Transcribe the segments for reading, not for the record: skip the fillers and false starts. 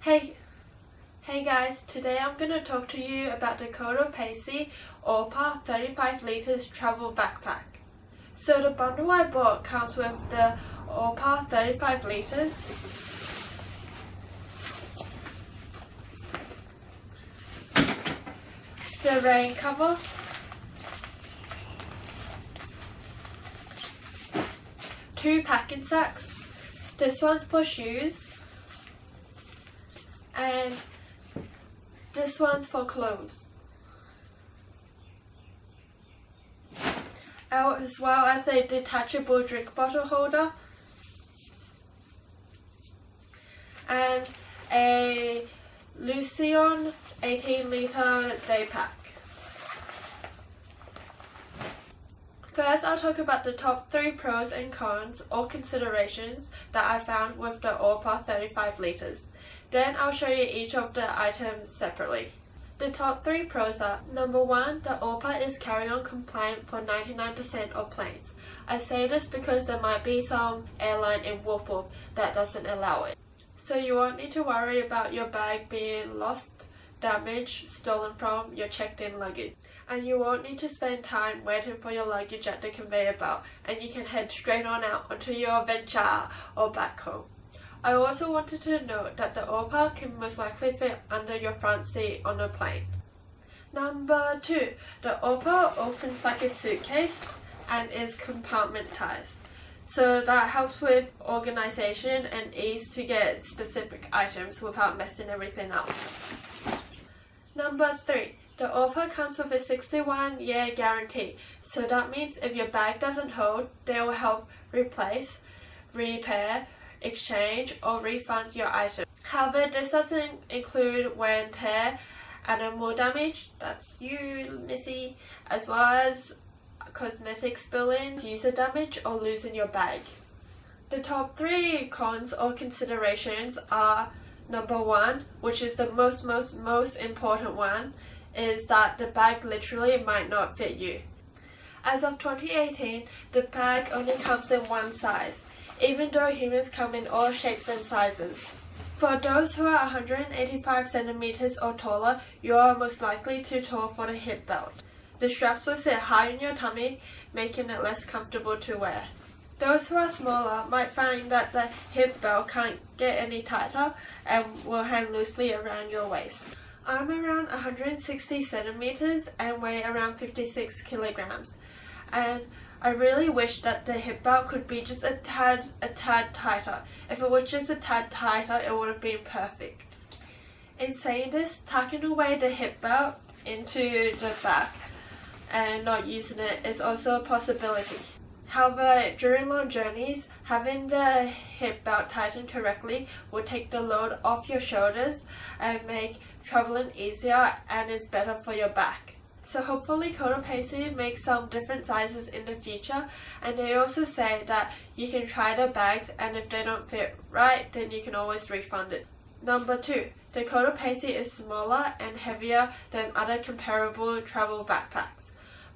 Hey guys, today I'm going to talk to you about the Cotopaxi Allpa 35 liters travel backpack. So the bundle I bought comes with the Allpa 35 liters, the rain cover, two packing sacks. This one's for shoes and this one's for clothes, as well as a detachable drink bottle holder and a Luzon 18-liter Daypack. First, I'll talk about the top 3 pros and cons or considerations that I found with the Allpa 35 liters. Then I'll show you each of the items separately. The top 3 pros are: number 1, the Allpa is carry-on compliant for 99% of planes. I say this because there might be some airline in Whoop Whoop that doesn't allow it. So you won't need to worry about your bag being lost, damaged, stolen from your checked-in luggage. And you won't need to spend time waiting for your luggage at the conveyor belt, and you can head straight on out onto your adventure or back home. I also wanted to note that the Allpa can most likely fit under your front seat on a plane. Number 2, the Allpa opens like a suitcase and is compartmentised, so that helps with organisation and ease to get specific items without messing everything up. Number 3, the Allpa comes with a 61-year guarantee, so that means if your bag doesn't hold, they will help replace, repair, exchange or refund your item. However, this doesn't include wear and tear, animal damage, that's you, Missy, as well as cosmetic spilling, user damage or losing your bag. The top 3 cons or considerations are: number 1, which is the most important one, is that the bag literally might not fit you. As of 2018, the bag only comes in one size, even though humans come in all shapes and sizes. For those who are 185 centimeters or taller, you are most likely too tall for the hip belt. The straps will sit high on your tummy, making it less comfortable to wear. Those who are smaller might find that the hip belt can't get any tighter and will hang loosely around your waist. I'm around 160 centimeters and weigh around 56 kilograms, and I really wish that the hip belt could be just a tad tighter. If it was just a tad tighter, it would have been perfect. In saying this, tucking away the hip belt into the back and not using it is also a possibility. However, during long journeys, having the hip belt tightened correctly will take the load off your shoulders and make traveling easier and is better for your back. So hopefully Cotopaxi makes some different sizes in the future, and they also say that you can try the bags, and if they don't fit right, then you can always refund it. Number 2, the Cotopaxi is smaller and heavier than other comparable travel backpacks.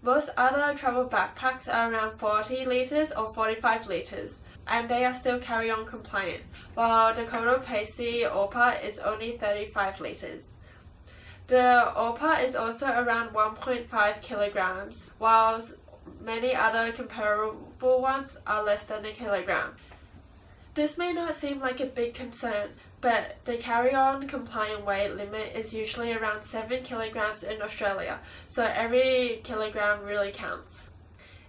Most other travel backpacks are around 40 liters or 45 liters, and they are still carry-on compliant, while the Cotopaxi Allpa is only 35 liters. The Allpa is also around 1.5 kilograms, whilst many other comparable ones are less than a kilogram. This may not seem like a big concern, but the carry-on compliant weight limit is usually around 7 kilograms in Australia, so every kilogram really counts.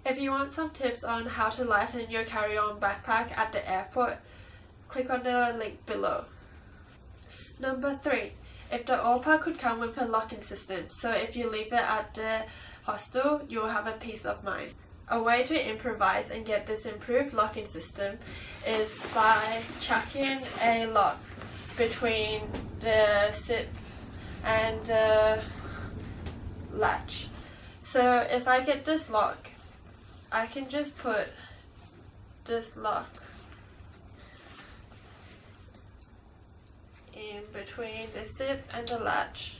If you want some tips on how to lighten your carry-on backpack at the airport, click on the link below. Number 3. If the Allpa could come with a locking system, so if you leave it at the hostel, you'll have a peace of mind. A way to improvise and get this improved locking system is by chucking a lock between the zip and the latch. So if I get this lock, I can just put this lock in between the zip and the latch,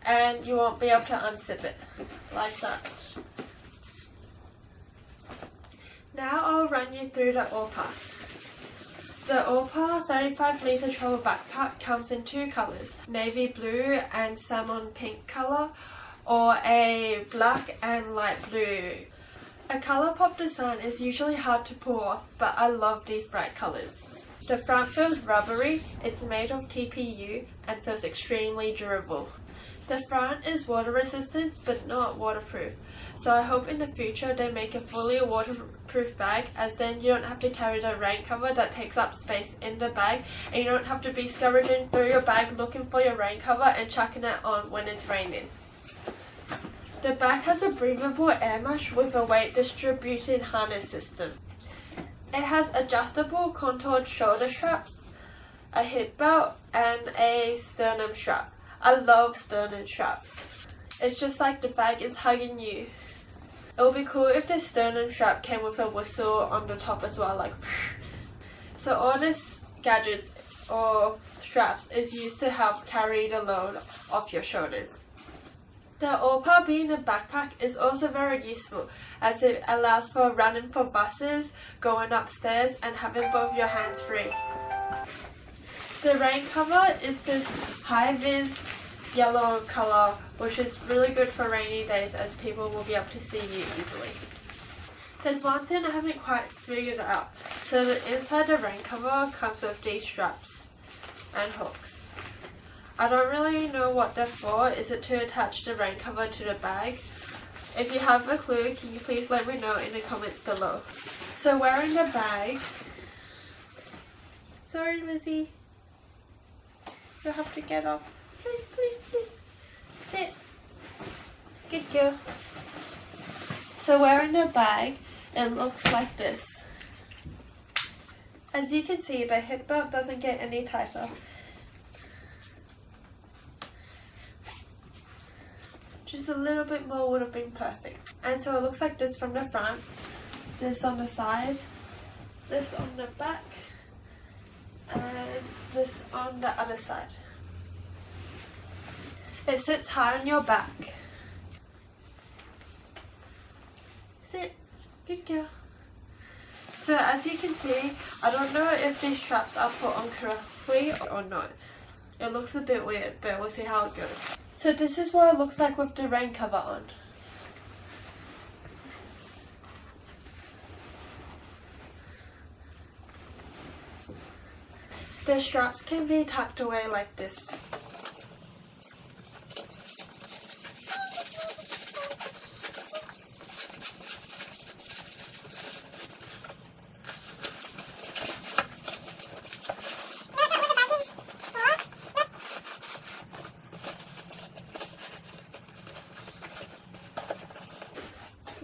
and you won't be able to unzip it like that. Now I'll run you through the Allpa. The Allpa 35-litre travel backpack comes in two colours, navy blue and salmon pink colour, or a black and light blue. A colour pop design is usually hard to pull off, but I love these bright colours. The front feels rubbery, it's made of TPU and feels extremely durable. The front is water resistant but not waterproof, so I hope in the future they make a fully waterproof bag, as then you don't have to carry the rain cover that takes up space in the bag, and you don't have to be scouring through your bag looking for your rain cover and chucking it on when it's raining. The bag has a breathable air mesh with a weight distributed harness system. It has adjustable contoured shoulder straps, a hip belt and a sternum strap. I love sternum straps. It's just like the bag is hugging you. It would be cool if the sternum strap came with a whistle on the top as well, like. So all these gadgets or straps is used to help carry the load off your shoulders. The Allpa being a backpack is also very useful, as it allows for running for buses, going upstairs and having both your hands free. The rain cover is this high-vis yellow colour, which is really good for rainy days as people will be able to see you easily. There's one thing I haven't quite figured out. So the inside the rain cover comes with these straps and hooks. I don't really know what they're for. Is it to attach the rain cover to the bag? If you have a clue, can you please let me know in the comments below. So wearing the bag... Sorry, Lizzie. You'll have to get off. Please, please, please. Sit. Good girl. So wearing the bag, it looks like this. As you can see, the hip belt doesn't get any tighter. Just a little bit more would have been perfect. And so it looks like this from the front, this on the side, this on the back, and this on the other side. It sits hard on your back. Sit. Good girl. So as you can see, I don't know if these straps are put on correctly or not. It looks a bit weird, but we'll see how it goes. So this is what it looks like with the rain cover on. The straps can be tucked away like this.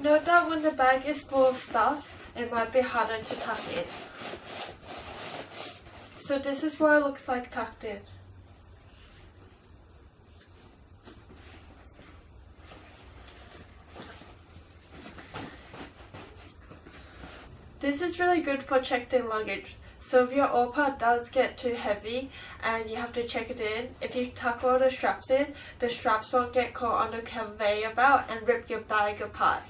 Note that when the bag is full of stuff, it might be harder to tuck in. So this is what it looks like tucked in. This is really good for checked in luggage. So if your Allpa does get too heavy and you have to check it in, if you tuck all the straps in, the straps won't get caught on the conveyor belt and rip your bag apart.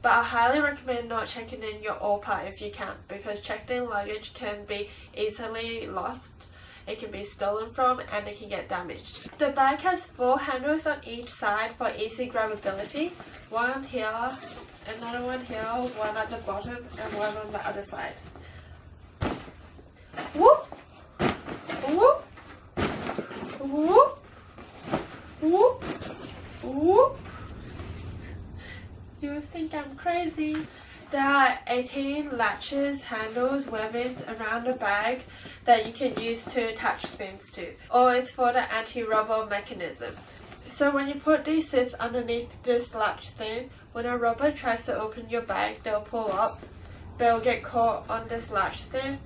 But I highly recommend not checking in your Allpa if you can, because checked in luggage can be easily lost, it can be stolen from, and it can get damaged. The bag has 4 handles on each side for easy grabbability. One here, another one here, one at the bottom, and one on the other side. Whoop! Whoop! Whoop! Whoop! Whoop! You think I'm crazy. There are 18 latches, handles, webbings around the bag that you can use to attach things to, or it's for the anti-rubber mechanism. So when you put these zips underneath this latch thing, when a robber tries to open your bag, they'll pull up, they'll get caught on this latch thing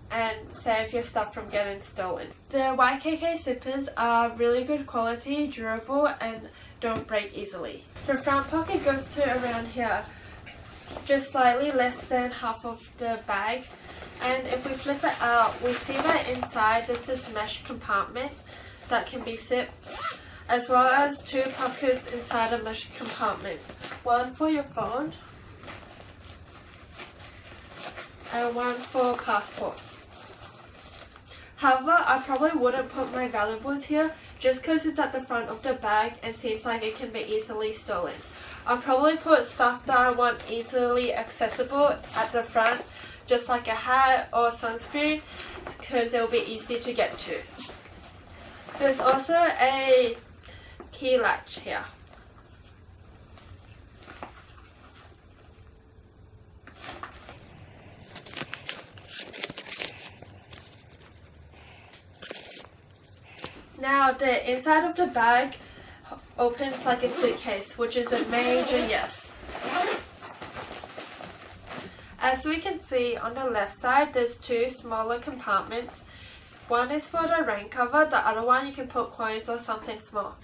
and save your stuff from getting stolen. The YKK zippers are really good quality, durable, and don't break easily. The front pocket goes to around here, just slightly less than half of the bag, and if we flip it out, we see that inside there's this mesh compartment that can be zipped, as well as 2 pockets inside the mesh compartment. One for your phone and one for passports. However, I probably wouldn't put my valuables here just because it's at the front of the bag and seems like it can be easily stolen. I'll probably put stuff that I want easily accessible at the front, just like a hat or sunscreen, because it will be easy to get to. There's also a key latch here. Now the inside of the bag opens like a suitcase, which is a major yes. As we can see on the left side, there's two smaller compartments. One is for the rain cover, the other one you can put coins or something small.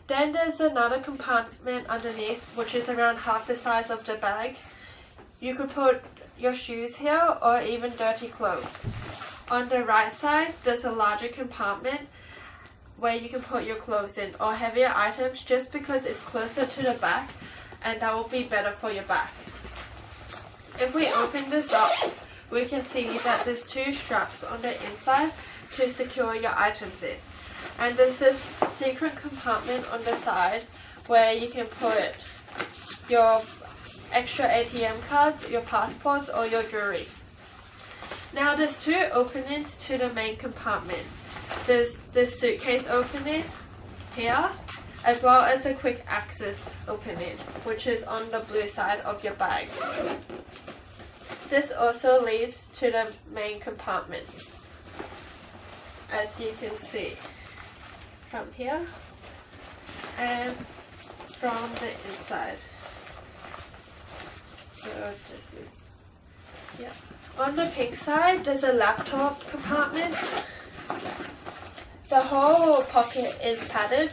Then there's another compartment underneath, which is around half the size of the bag. You could put your shoes here or even dirty clothes. On the right side, there's a larger compartment where you can put your clothes in or heavier items, just because it's closer to the back and that will be better for your back. If we open this up, we can see that there's two straps on the inside to secure your items in. And there's this secret compartment on the side where you can put your extra ATM cards, your passports or your jewelry. Now there's two openings to the main compartment. There's this suitcase opening here, as well as a quick access opening, which is on the blue side of your bag. This also leads to the main compartment, as you can see from here and from the inside. So this is, yeah. On the pink side, there's a laptop compartment. The whole pocket is padded,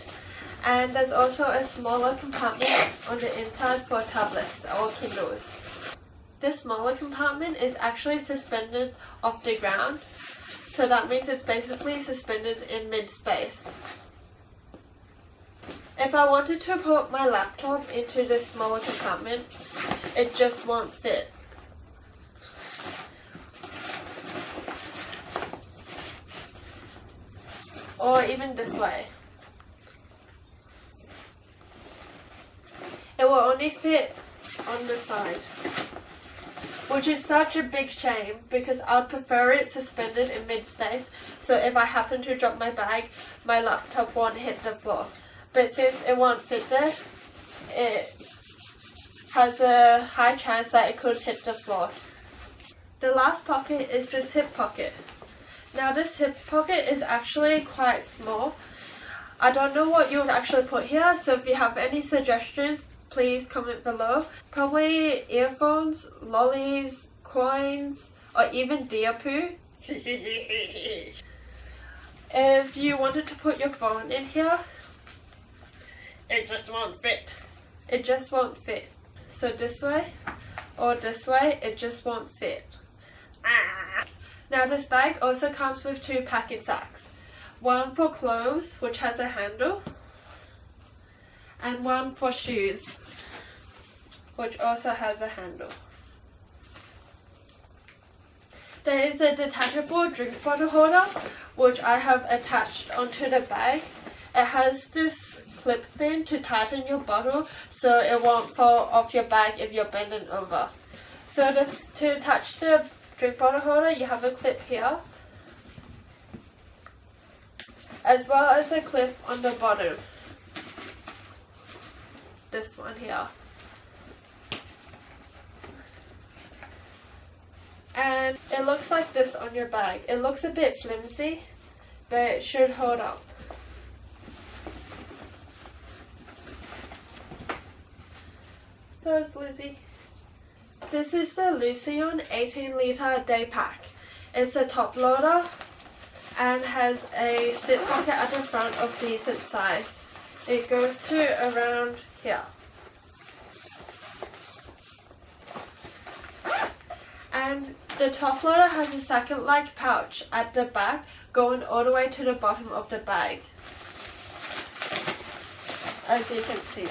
and there's also a smaller compartment on the inside for tablets or Kindles. This smaller compartment is actually suspended off the ground, so that means it's basically suspended in mid-space. If I wanted to put my laptop into this smaller compartment, it just won't fit. Or even this way. It will only fit on the side, which is such a big shame because I'd prefer it suspended in mid-space, so if I happen to drop my bag, my laptop won't hit the floor. But since it won't fit there, it has a high chance that it could hit the floor. The last pocket is this hip pocket. Now this hip pocket is actually quite small. I don't know what you would actually put here, so if you have any suggestions, please comment below. Probably earphones, lollies, coins, or even deer poo. If you wanted to put your phone in here, it just won't fit. It just won't fit. So this way or this way, it just won't fit. Now this bag also comes with two packing sacks. One for clothes, which has a handle, and one for shoes, which also has a handle. There is a detachable drink bottle holder, which I have attached onto the bag. It has this clip thing to tighten your bottle so it won't fall off your bag if you're bending over. So to attach the drink bottle holder, you have a clip here, as well as a clip on the bottom. This one here. And it looks like this on your bag. It looks a bit flimsy, but it should hold up. So is Lizzie. This is the Luzon 18-litre Daypack. It's a top loader and has a zip pocket at the front of decent size. It goes to around here. And the top loader has a second-like pouch at the back going all the way to the bottom of the bag, as you can see.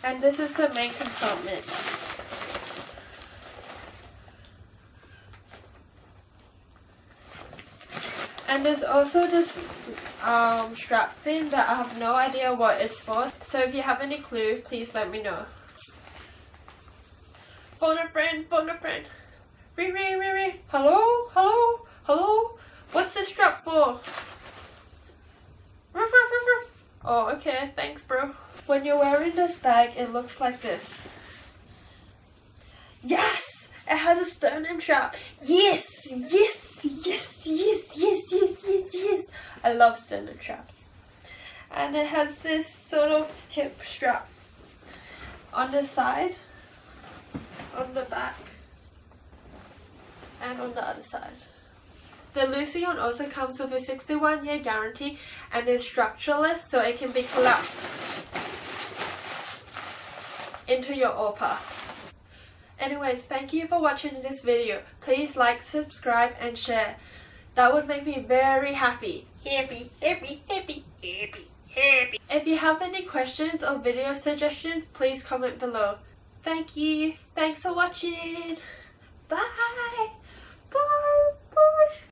And this is the main compartment. And there's also this strap thing that I have no idea what it's for. So if you have any clue, please let me know. Phone a friend, phone a friend. Ring, ring, ring, ring. Hello, hello, hello. What's this strap for? Ruff, ruff, ruff, ruff. Oh, okay, thanks, bro. When you're wearing this bag, it looks like this. Yes! It has a sternum strap. Yes! Yes! Yes! Yes! Yes! Yes! Yes! Yes! I love sternum straps. And it has this sort of hip strap on the side, on the back, and on the other side. The Lucy one also comes with a 61-year guarantee and is structureless, so it can be collapsed into your Allpa. Anyways, thank you for watching this video. Please like, subscribe and share. That would make me very happy. Happy, happy, happy, happy, happy. If you have any questions or video suggestions, please comment below. Thank you. Thanks for watching. Bye.